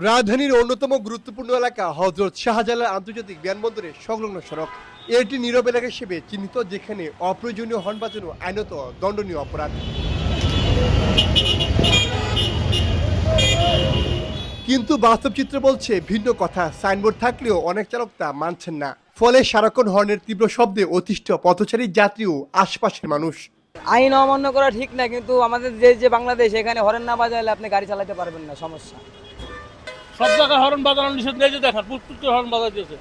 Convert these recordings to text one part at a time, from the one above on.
রাজধানীর অন্যতম গুরুত্বপূর্ণ এলাকা হযরত শাহজালাল আন্তর্জাতিক বিমানবন্দরের সংলগ্ন সড়ক। এটি নীরব এলাকা হিসেবে চিহ্নিত, যেখানে অপ্রয়োজনীয় হর্ন বাজানো আইনত দণ্ডনীয় অপরাধ। কিন্তু বাস্তব চিত্র বলছে ভিন্ন কথা। সাইনবোর্ড থাকলেও অনেক চালক তা মানছেন না। ফলে সারাক্ষণ হর্নের তীব্র শব্দে অতিষ্ঠ পথচারী যাত্রী ও আশপাশের মানুষ। আইন অমান্য করা ঠিক না, কিন্তু আমাদের যে বাংলাদেশ, এখানে হরেন না বাজালে আপনি গাড়ি চালাতে পারবেন না, সমস্যা। সব জায়গায় হর্ন বাজানো নিষেধ নেই, যে দেখেন পুষ্পুট হর্ন বাজাইতেছে।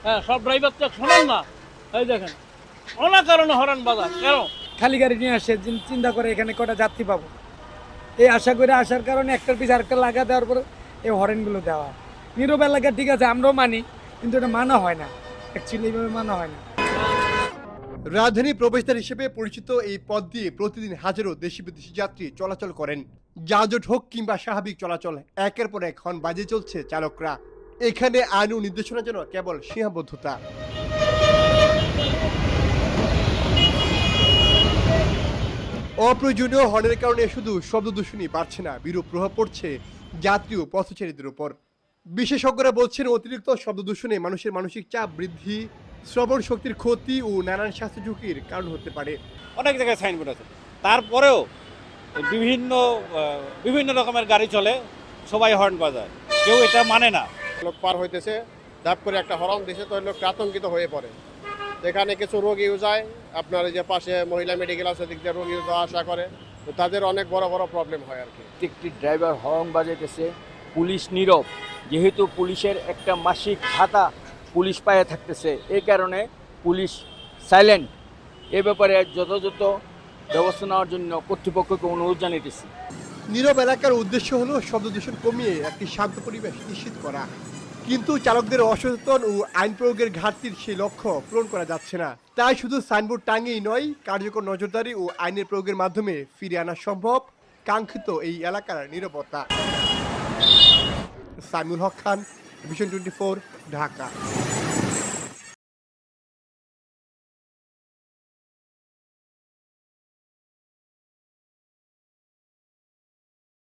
হ্যাঁ, সব ড্রাইভার তো শোনেন না, এই দেখেন অনেক কারণে হর্ন বাজান। কেন? খালি গাড়ি নিয়ে আসে, চিন্তা করে এখানে কটা যাত্রী পাবো, এই আশা করে আসার কারণে একটার পিছনে আরেকটা লাগা দেওয়ার পরে এই হরেনগুলো দেওয়া। নীরব এলাকা ঠিক আছে, আমরাও মানি, কিন্তু এটা মানা হয় না, অ্যাকচুয়ালি এইভাবে মানা হয় না। রাজধানী প্রবেশদ্বার হিসেবে পরিচিত এই পথ দিয়ে প্রতিদিন হাজারো দেশি বিদেশি যাত্রী চলাচল করেন। যানজট হোক কিংবা স্বাভাবিক চলাচল, একের পর এক হর্ন বাজিয়ে চলছে চালকরা। এখানে আইন ও নির্দেশনা যেন কেবল সীমাবদ্ধতা। অপ্রয়োজনীয় হর্নের কারণে শুধু শব্দ দূষণই বাড়ছে না, বিরূপ প্রভাব পড়ছে যাত্রী ও পথচারীদের উপর। বিশেষজ্ঞরা বলছেন, অতিরিক্ত শব্দ দূষণে মানুষের মানসিক চাপ বৃদ্ধি, শ্রবণ শক্তির ক্ষতি ও নানান স্বাস্থ্য ঝুঁকির কারণ হতে পারে। অনেক জায়গায় সাইনবোর্ড আছে, তারপরেও বিভিন্ন রকমের গাড়ি চলে, সবাই হর্ন বাজায়, কেউ এটা মানে না। লোক পার হইতেছে, ধাপ করে একটা হর্ন দিছে, তো লোক আতঙ্কিত হয়ে পড়ে। এখানে কিছু রোগীও যায়, আপনার এই যে পাশে মহিলা মেডিকেল আছে, দিক দিয়ে রোগীও যাওয়া আসা করে, তো তাদের অনেক বড় বড় প্রবলেম হয় আর কি। প্রত্যেকটি ড্রাইভার হর্ন বাজাইতেছে, পুলিশ নীরব, যেহেতু পুলিশের একটা মাসিক ভাতা পুলিশ পায়ে থাকতেছে, এই কারণে পুলিশ সাইলেন্ট। এ ব্যাপারে যথাযথ ব্যবস্থা নেওয়ার জন্য কর্তৃপক্ষকে অনুরোধ জানাইতেছি। নীরব এলাকার উদ্দেশ্য হলো শব্দ দূষণ কমিয়ে একটি শান্ত পরিবেশ নিশ্চিত করা, কিন্তু চালকদের অসচেতন ও আইন প্রয়োগের ঘাটতির সেই লক্ষ্য পূরণ করা যাচ্ছে না। তাই শুধু সাইনবোর্ড টাঙিয়েই নয়, কার্যকর নজরদারি ও আইনের প্রয়োগের মাধ্যমে ফিরিয়ে আনা সম্ভব কাঙ্ক্ষিত এই এলাকার নীরবতা। সাইমুল হক খান, ভিশন 24, ঢাকা।